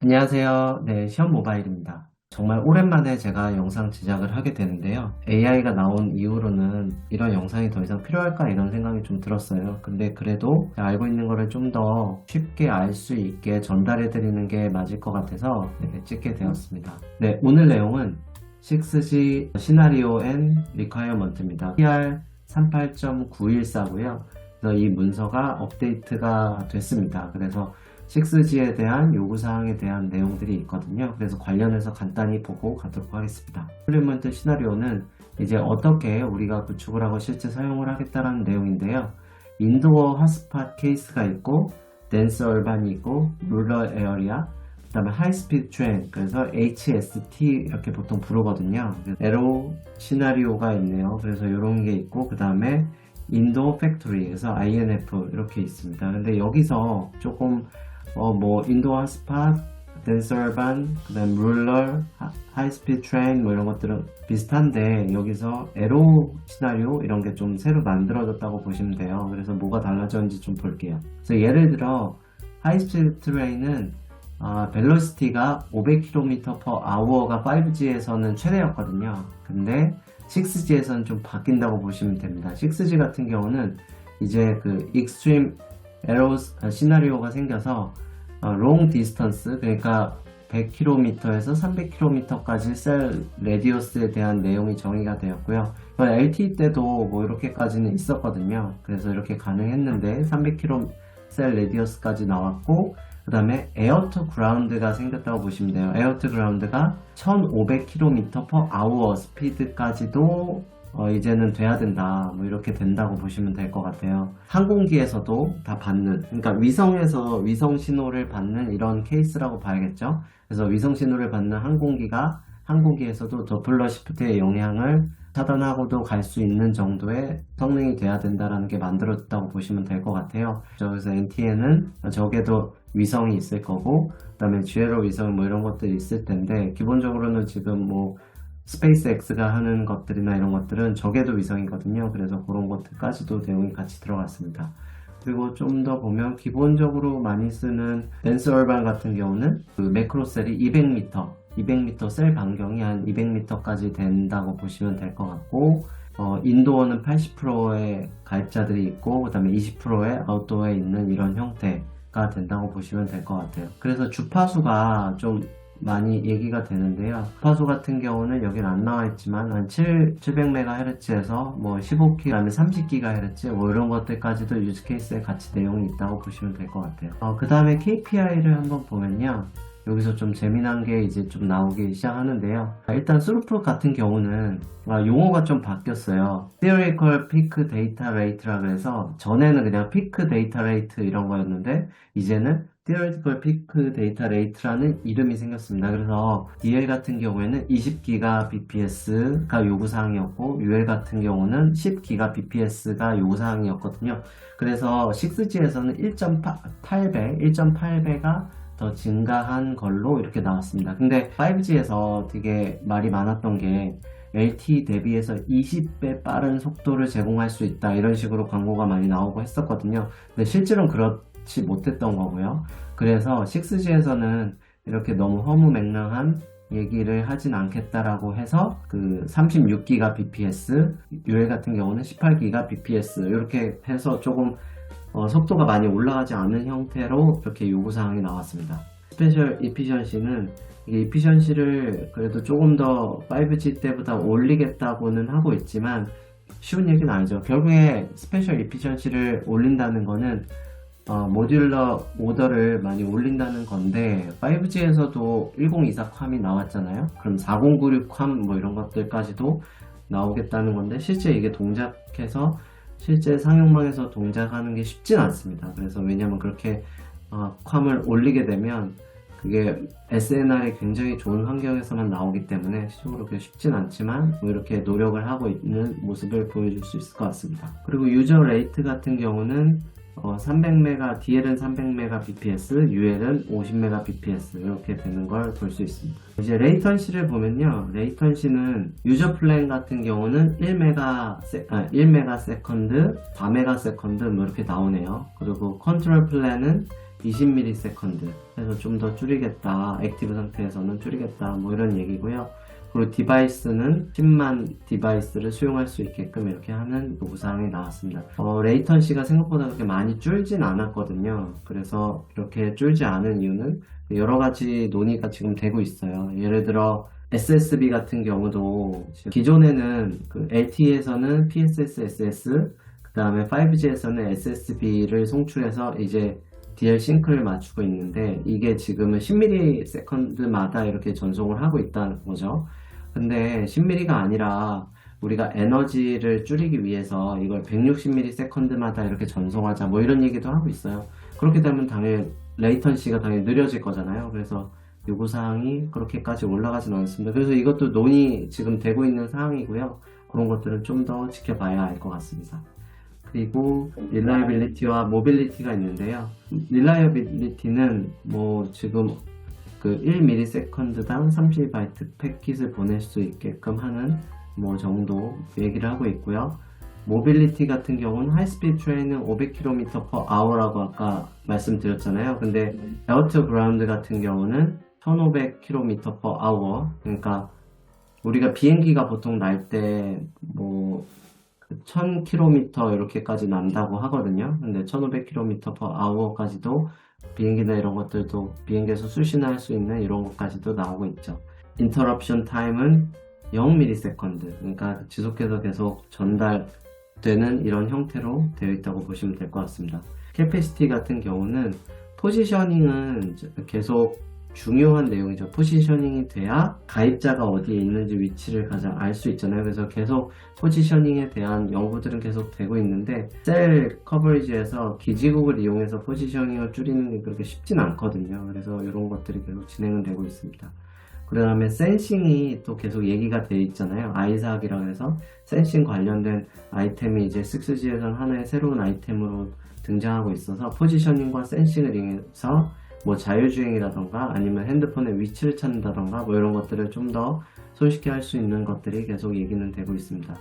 안녕하세요. 네, 시험 모바일입니다. 정말 오랜만에 제가 영상 제작을 하게 되는데요. AI가 나온 이후로는 이런 영상이 더 이상 필요할까 이런 생각이 좀 들었어요. 근데 그래도 알고 있는 거를 좀 더 쉽게 알 수 있게 전달해 드리는 게 맞을 것 같아서 찍게 되었습니다. 네, 오늘 내용은 6G 시나리오 앤 리콰이어먼트입니다. PR 38.914고요. 그래서 이 문서가 업데이트가 됐습니다. 그래서 6G에 대한 요구사항에 대한 내용들이 있거든요. 그래서 관련해서 간단히 보고 가도록 하겠습니다. डि플로이먼트 시나리오는 이제 어떻게 우리가 구축을 하고 실제 사용을 하겠다는 내용인데요. 인도어 핫스팟 케이스가 있고 덴스 얼반이 있고 룰러 에어리아 그 다음에 하이스피드 트레인 그래서 HST 이렇게 보통 부르거든요. 에로 시나리오가 있네요. 그래서 이런 게 있고 그 다음에 인도 팩토리 그래서 INF 이렇게 있습니다. 근데 여기서 조금 인도 핫스팟, 댄서반, 그 다음 룰러, 하이스피드 트레인 뭐 이런 것들은 비슷한데 여기서 에로 시나리오 이런 게 좀 새로 만들어졌다고 보시면 돼요. 그래서 뭐가 달라졌는지 좀 볼게요. 그래서 예를 들어 하이스피드 트레인은 벨로시티가 500km/h가 5G에서는 최대였거든요. 근데 6G에서는 좀 바뀐다고 보시면 됩니다. 6G 같은 경우는 이제 그 익스트림 에러 시나리오가 생겨서 롱 디스턴스 그러니까 100km에서 300km까지 셀 레디어스에 대한 내용이 정의가 되었고요. LTE 때도 뭐 이렇게까지는 있었거든요. 그래서 이렇게 가능했는데 300km 셀 레디어스까지 나왔고 그 다음에 에어 투 그라운드가 생겼다고 보시면 돼요. 에어 투 그라운드가 1500km/h 스피드까지도 이제는 돼야 된다 뭐 이렇게 된다고 보시면 될 것 같아요. 항공기에서도 다 받는 그러니까 위성에서 위성 신호를 받는 이런 케이스라고 봐야겠죠. 그래서 위성 신호를 받는 항공기에서도 더플러 시프트의 영향을 차단하고도 갈 수 있는 정도의 성능이 돼야 된다는 게 만들어졌다고 보시면 될 것 같아요. 그래서 NTN은 적에도 위성이 있을 거고 그 다음에 GLO 위성 뭐 이런 것들이 있을 텐데 기본적으로는 지금 뭐 스페이스X가 하는 것들이나 이런 것들은 적에도 위성이거든요. 그래서 그런 것들까지도 내용이 같이 들어갔습니다. 그리고 좀 더 보면 기본적으로 많이 쓰는 댄스 얼반 같은 경우는 그 매크로셀이 200m 셀 반경이 한 200m까지 된다고 보시면 될 것 같고 인도어는 80%의 가입자들이 있고 그 다음에 20%의 아웃도어에 있는 이런 형태가 된다고 보시면 될 것 같아요. 그래서 주파수가 좀 많이 얘기가 되는데요. 주파수 같은 경우는 여기는 안 나와 있지만 한 700MHz에서 뭐 15kHz, 그다음에 30GHz 뭐 이런 것들까지도 유즈 케이스에 같이 내용이 있다고 보시면 될 것 같아요. 그 다음에 KPI를 한번 보면요. 여기서 좀 재미난 게 이제 좀 나오기 시작하는데요. 일단 스루프 같은 경우는 용어가 좀 바뀌었어요. Theoretical Peak Data Rate라 그래서 전에는 그냥 Peak Data Rate 이런 거였는데 이제는 Theoretical Peak Data Rate라는 이름이 생겼습니다. 그래서 DL 같은 경우에는 20GBps가 요구사항이었고 UL 같은 경우는 10GBps가 요구사항이었거든요. 그래서 6G에서는 1.8배가 더 증가한 걸로 이렇게 나왔습니다. 근데 5G에서 되게 말이 많았던 게 LTE 대비해서 20배 빠른 속도를 제공할 수 있다 이런 식으로 광고가 많이 나오고 했었거든요. 근데 실제로는 그렇지 못했던 거고요. 그래서 6G에서는 이렇게 너무 허무맹랑한 얘기를 하진 않겠다라고 해서 그 36GBps, UL 같은 경우는 18GBps 이렇게 해서 조금 속도가 많이 올라가지 않은 형태로 이렇게 요구사항이 나왔습니다. 스페셜 이피션시는 이게 이피션시를 그래도 조금 더 5G 때보다 올리겠다고는 하고 있지만 쉬운 얘기는 아니죠. 결국에 스페셜 이피션시를 올린다는 거는 모듈러 오더를 많이 올린다는 건데 5G에서도 1024 컴이 나왔잖아요. 그럼 4096 컴 뭐 이런 것들까지도 나오겠다는 건데 실제 이게 동작해서 실제 상용망에서 동작하는 게 쉽진 않습니다. 그래서 왜냐면 그렇게 컴을 올리게 되면 그게 SNR이 굉장히 좋은 환경에서만 나오기 때문에 실적으로 그게 쉽진 않지만 뭐 이렇게 노력을 하고 있는 모습을 보여줄 수 있을 것 같습니다. 그리고 유저 레이트 같은 경우는 300메가, DL은 300mbps, UL은 50mbps 이렇게 되는 걸 볼 수 있습니다. 이제 레이턴시를 보면요. 레이턴시는 유저 플랜 같은 경우는 1메가세컨드, 4메가세컨드 뭐 이렇게 나오네요. 그리고 컨트롤 플랜은 20ms 해서 좀 더 줄이겠다. 액티브 상태에서는 줄이겠다. 뭐 이런 얘기고요. 그리고 디바이스는 10만 디바이스를 수용할 수 있게끔 이렇게 하는 요구사항이 나왔습니다. 레이턴시가 생각보다 그렇게 많이 줄진 않았거든요. 그래서 이렇게 줄지 않은 이유는 여러 가지 논의가 지금 되고 있어요. 예를 들어 SSB 같은 경우도 기존에는 그 LTE에서는 PSS, SS, 그 다음에 5G에서는 SSB를 송출해서 이제 DL 싱크를 맞추고 있는데 이게 지금은 10ms마다 이렇게 전송을 하고 있다는 거죠. 근데 10mm가 아니라 우리가 에너지를 줄이기 위해서 이걸 160ms마다 이렇게 전송하자 뭐 이런 얘기도 하고 있어요. 그렇게 되면 당연히 레이턴시가 당연히 느려질 거잖아요. 그래서 요구사항이 그렇게까지 올라가진 않습니다. 그래서 이것도 논의 지금 되고 있는 사항이고요. 그런 것들은 좀 더 지켜봐야 할 것 같습니다. 그리고 릴라이빌리티와 모빌리티가 있는데요. 릴라이빌리티는 뭐 지금 그 1ms당 30바이트 패킷을 보낼 수 있게끔 하는 뭐 정도 얘기를 하고 있고요. 모빌리티 같은 경우는 하이스피드 트레인은 500km/h라고 아까 말씀드렸잖아요. 근데 에어 투 그라운드 같은 경우는 1500km/h. 그러니까 우리가 비행기가 보통 날 때 뭐 1000km 이렇게까지 난다고 하거든요. 근데 1500km/h까지도 비행기나 이런 것들도 비행기에서 수신할 수 있는 이런 것까지도 나오고 있죠. 인터럽션 타임은 0ms. 그러니까 지속해서 계속 전달되는 이런 형태로 되어 있다고 보시면 될 것 같습니다. 캐패시티 같은 경우는 포지셔닝은 계속 중요한 내용이죠. 포지셔닝이 돼야 가입자가 어디에 있는지 위치를 가장 알 수 있잖아요. 그래서 계속 포지셔닝에 대한 연구들은 계속 되고 있는데 셀 커버리지에서 기지국을 이용해서 포지셔닝을 줄이는 게 그렇게 쉽진 않거든요. 그래서 이런 것들이 계속 진행은 되고 있습니다. 그 다음에 센싱이 또 계속 얘기가 돼 있잖아요. 아이삭이라고 해서 센싱 관련된 아이템이 이제 6G에서는 하나의 새로운 아이템으로 등장하고 있어서 포지셔닝과 센싱을 이용해서 뭐 자율주행이라던가 아니면 핸드폰의 위치를 찾는다던가 뭐 이런 것들을 좀 더 손쉽게 할 수 있는 것들이 계속 얘기는 되고 있습니다.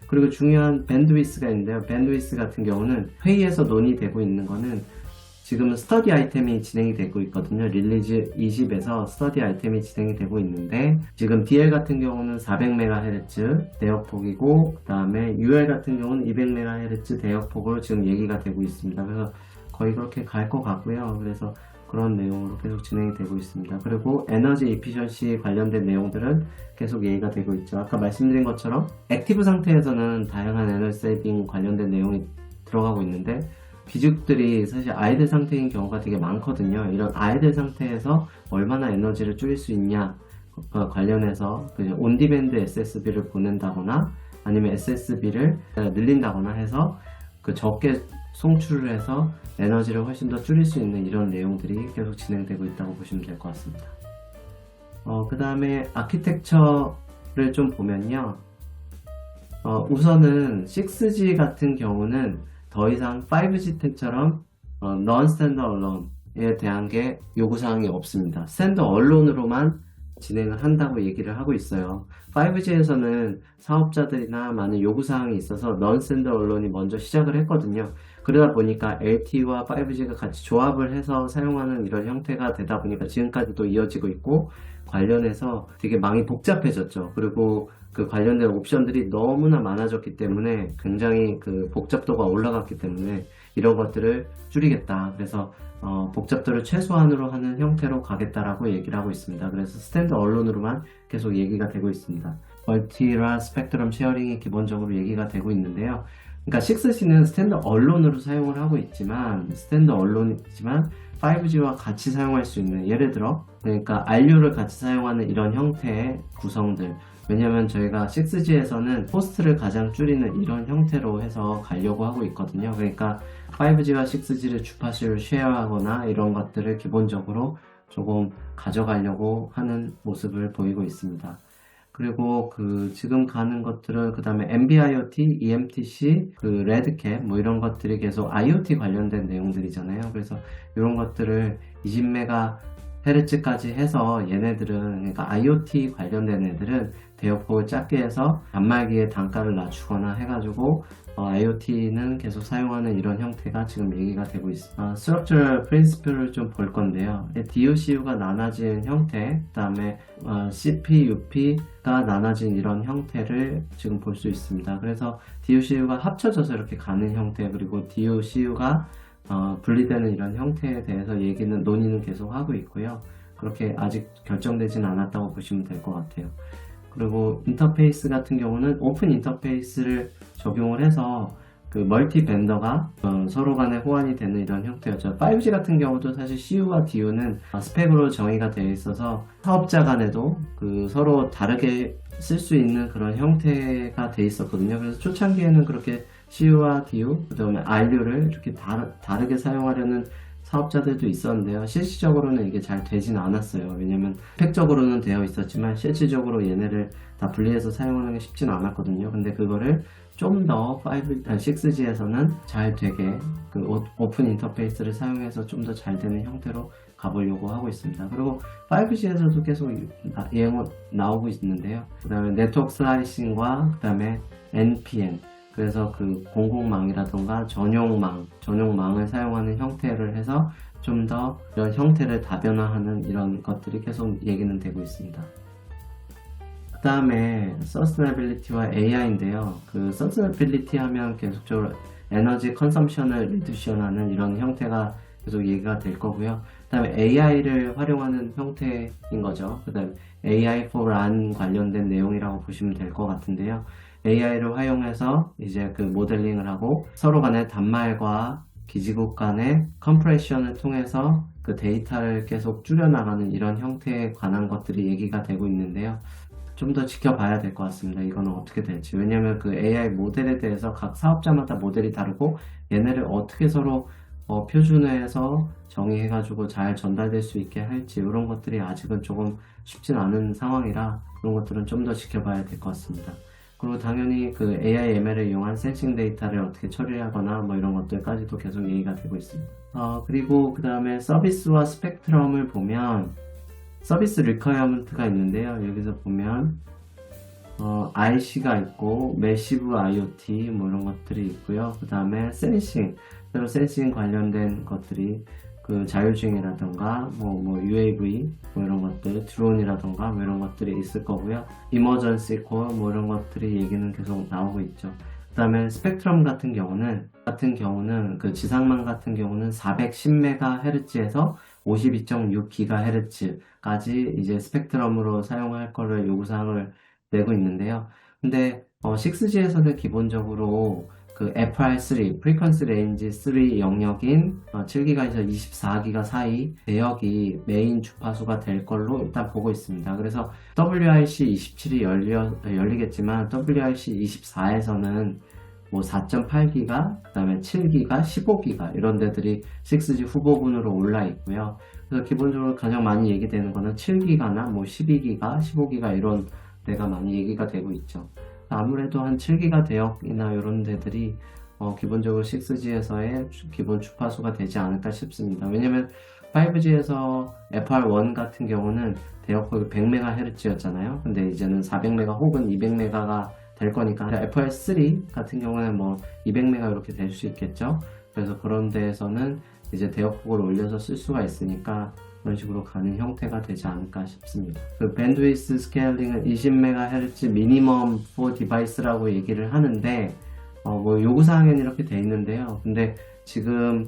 그리고 중요한 밴드위스가 있는데요. 밴드위스 같은 경우는 회의에서 논의되고 있는 거는 지금은 스터디 아이템이 진행이 되고 있거든요. 릴리즈 20에서 스터디 아이템이 진행이 되고 있는데 지금 DL 같은 경우는 400MHz 대역폭이고 그 다음에 UL 같은 경우는 200MHz 대역폭으로 지금 얘기가 되고 있습니다. 그래서 거의 그렇게 갈 것 같고요. 그래서 그런 내용으로 계속 진행이 되고 있습니다. 그리고 에너지 이피션시 관련된 내용들은 계속 얘기가 되고 있죠. 아까 말씀드린 것처럼 액티브 상태에서는 다양한 에너지 세이빙 관련된 내용이 들어가고 있는데 기죽들이 사실 아이들 상태인 경우가 되게 많거든요. 이런 아이들 상태에서 얼마나 에너지를 줄일 수 있냐 관련해서 온디밴드 SSB를 보낸다거나 아니면 SSB를 늘린다거나 해서 그 적게 송출을 해서 에너지를 훨씬 더 줄일 수 있는 이런 내용들이 계속 진행되고 있다고 보시면 될 것 같습니다. 그 다음에 아키텍처를 좀 보면요. 우선은 6G 같은 경우는 더 이상 5G 때처럼 non-standard alone에 대한 게 요구사항이 없습니다. 스탠드 언론으로만 진행을 한다고 얘기를 하고 있어요. 5G에서는 사업자들이나 많은 요구사항이 있어서 non-standard 언론이 먼저 시작을 했거든요. 그러다 보니까 LTE와 5G가 같이 조합을 해서 사용하는 이런 형태가 되다 보니까 지금까지도 이어지고 있고 관련해서 되게 많이 복잡해졌죠. 그리고 그 관련된 옵션들이 너무나 많아졌기 때문에 굉장히 그 복잡도가 올라갔기 때문에 이런 것들을 줄이겠다. 그래서 복잡도를 최소한으로 하는 형태로 가겠다라고 얘기를 하고 있습니다. 그래서 스탠드 언론으로만 계속 얘기가 되고 있습니다. 멀티라 스펙트럼 쉐어링이 기본적으로 얘기가 되고 있는데요. 그러니까 6G는 스탠드 언론으로 사용을 하고 있지만 스탠드 언론이지만 5G와 같이 사용할 수 있는 예를 들어 그러니까 RU를 같이 사용하는 이런 형태의 구성들 왜냐면 저희가 6G에서는 코스트를 가장 줄이는 이런 형태로 해서 가려고 하고 있거든요. 그러니까 5G와 6G를 주파수를 쉐어하거나 이런 것들을 기본적으로 조금 가져가려고 하는 모습을 보이고 있습니다. 그리고 그 지금 가는 것들은 그 다음에 NB-IoT, EMTC, 그 레드캣 뭐 이런 것들이 계속 IoT 관련된 내용들이잖아요. 그래서 이런 것들을 20MHz까지 해서 얘네들은 그러니까 IoT 관련된 애들은 대역폭을 작게 해서 단말기의 단가를 낮추거나 해가지고 IoT는 계속 사용하는 이런 형태가 지금 얘기가 되고 있습니다. Structural Principle을 좀 볼 건데요. DOCU가 나눠진 형태, 그 다음에 CPUP가 나눠진 이런 형태를 지금 볼 수 있습니다. 그래서 DOCU가 합쳐져서 이렇게 가는 형태, 그리고 DOCU가 분리되는 이런 형태에 대해서 논의는 계속 하고 있고요. 그렇게 아직 결정되지는 않았다고 보시면 될 것 같아요. 그리고 인터페이스 같은 경우는 오픈 인터페이스를 적용을 해서 그 멀티 벤더가 서로 간에 호환이 되는 이런 형태였죠. 5G 같은 경우도 사실 CU와 DU는 스펙으로 정의가 되어 있어서 사업자 간에도 그 서로 다르게 쓸 수 있는 그런 형태가 되어 있었거든요. 그래서 초창기에는 그렇게 CU와 DU, 그 다음에 RU를 이렇게 다르게 사용하려는 사업자들도 있었는데요. 실질적으로는 이게 잘 되진 않았어요. 왜냐면 스펙적으로는 되어 있었지만 실질적으로 얘네를 다 분리해서 사용하는 게 쉽진 않았거든요. 근데 그거를 좀 더 6G에서는 잘 되게 그 오픈 인터페이스를 사용해서 좀 더 잘 되는 형태로 가보려고 하고 있습니다. 그리고 5G에서도 계속 예고 나오고 있는데요. 그 다음에 네트워크 슬라이싱과 그 다음에 NPN, 그래서 그 공공망이라던가 전용망을 사용하는 형태를 해서 좀 더 이런 형태를 다변화하는 이런 것들이 계속 얘기는 되고 있습니다. 그 다음에 서스테너빌리티와 AI인데요. 그 서스테너빌리티 하면 계속적으로 에너지 컨섬션을 리듀션하는 이런 형태가 계속 얘기가 될 거고요. 그 다음에 AI를 활용하는 형태인 거죠. 그 다음에 AI for RAN 관련된 내용이라고 보시면 될 것 같은데요. AI를 활용해서 이제 그 모델링을 하고 서로 간의 단말과 기지국 간의 컴프레션을 통해서 그 데이터를 계속 줄여나가는 이런 형태에 관한 것들이 얘기가 되고 있는데요. 좀 더 지켜봐야 될 것 같습니다. 이거는 어떻게 될지. 왜냐면 그 AI 모델에 대해서 각 사업자마다 모델이 다르고 얘네를 어떻게 서로 표준화해서 정의해가지고 잘 전달될 수 있게 할지 이런 것들이 아직은 조금 쉽진 않은 상황이라 그런 것들은 좀 더 지켜봐야 될 것 같습니다. 그리고 당연히 그 AI ML을 이용한 센싱 데이터를 어떻게 처리하거나 뭐 이런 것들까지도 계속 얘기가 되고 있습니다. 그리고 그 다음에 서비스와 스펙트럼을 보면 서비스 리퀘어먼트가 있는데요. 여기서 보면 RC가 있고 매시브 IoT 뭐 이런 것들이 있고요. 그 다음에 센싱 관련된 것들이 그 자율주행이라던가 뭐 UAV 뭐 이런 것들, 드론이라던가 뭐 이런 것들이 있을 거고요. 이머전시 코어 뭐 이런 것들이 얘기는 계속 나오고 있죠. 그 다음에 스펙트럼 같은 경우는 그 지상망 같은 경우는 410MHz에서 52.6GHz까지 이제 스펙트럼으로 사용할 거를 요구사항을 내고 있는데요. 근데 6G에서는 기본적으로 그 FR3, Frequency Range 3 영역인 7GHz에서 24GHz 사이 대역이 메인 주파수가 될 걸로 일단 보고 있습니다. 그래서 WRC27이 열리겠지만 WRC24에서는 뭐 4.8기가, 그 다음에 7기가, 15기가 이런 데들이 6G 후보군으로 올라 있고요. 그래서 기본적으로 가장 많이 얘기되는 거는 7기가나 뭐 12기가, 15기가 이런 데가 많이 얘기가 되고 있죠. 아무래도 한 7기가 대역이나 이런 데들이 기본적으로 6G에서의 기본 주파수가 되지 않을까 싶습니다. 왜냐면 5G에서 FR1 같은 경우는 대역폭이 100MHz였잖아요. 근데 이제는 400MHz 혹은 200MHz가 될 거니까 FR3 같은 경우는 뭐 200MHz 이렇게 될 수 있겠죠. 그래서 그런 데에서는 이제 대역폭을 올려서 쓸 수가 있으니까 그런 식으로 가는 형태가 되지 않을까 싶습니다. 그 밴드위스 스케일링은 20MHz 미니멈 for 디바이스라고 얘기를 하는데 뭐 요구사항에는 이렇게 돼 있는데요. 근데 지금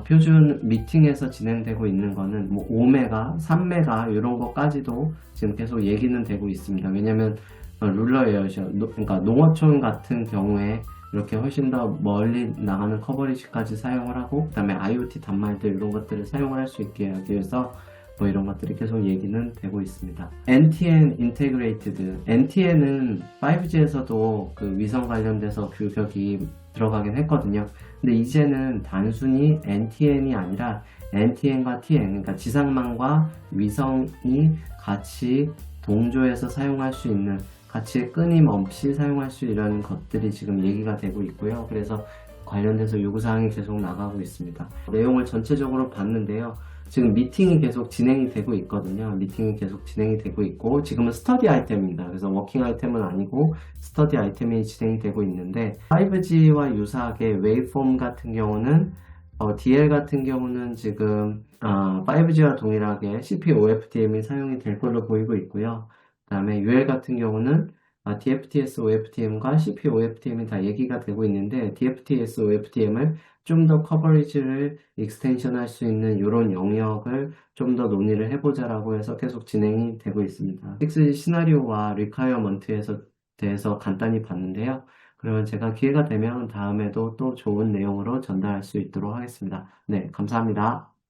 표준 미팅에서 진행되고 있는 거는 뭐 5메가, 3메가 이런 것까지도 지금 계속 얘기는 되고 있습니다. 왜냐면 룰러 에어샷, 그러니까 농어촌 같은 경우에 이렇게 훨씬 더 멀리 나가는 커버리지까지 사용을 하고 그 다음에 IoT 단말들 이런 것들을 사용을 할 수 있게 하기 위해서 뭐 이런 것들이 계속 얘기는 되고 있습니다. NTN Integrated, NTN은 5G에서도 그 위성 관련돼서 규격이 들어가긴 했거든요. 근데 이제는 단순히 NTN이 아니라 NTN과 TN, 그러니까 지상망과 위성이 같이 동조해서 사용할 수 있는, 같이 끊임없이 사용할 수 있는 것들이 지금 얘기가 되고 있고요. 그래서 관련돼서 요구사항이 계속 나가고 있습니다. 내용을 전체적으로 봤는데요. 지금 미팅이 계속 진행이 되고 있거든요. 미팅이 계속 진행이 되고 있고, 지금은 스터디 아이템입니다. 그래서 워킹 아이템은 아니고 스터디 아이템이 진행이 되고 있는데, 5G와 유사하게 웨이폼 같은 경우는 DL 같은 경우는 지금 5G와 동일하게 CPU OFDM이 사용이 될 걸로 보이고 있고요. 그 다음에 UL 같은 경우는 DFTS OFDM과 CPU OFDM이 다 얘기가 되고 있는데, DFTS OFDM을 좀 더 커버리지를 익스텐션 할 수 있는 이런 영역을 좀 더 논의를 해보자라고 해서 계속 진행이 되고 있습니다. 6G 시나리오와 리콰이어먼트에서 대해서 간단히 봤는데요. 그러면 제가 기회가 되면 다음에도 또 좋은 내용으로 전달할 수 있도록 하겠습니다. 네, 감사합니다.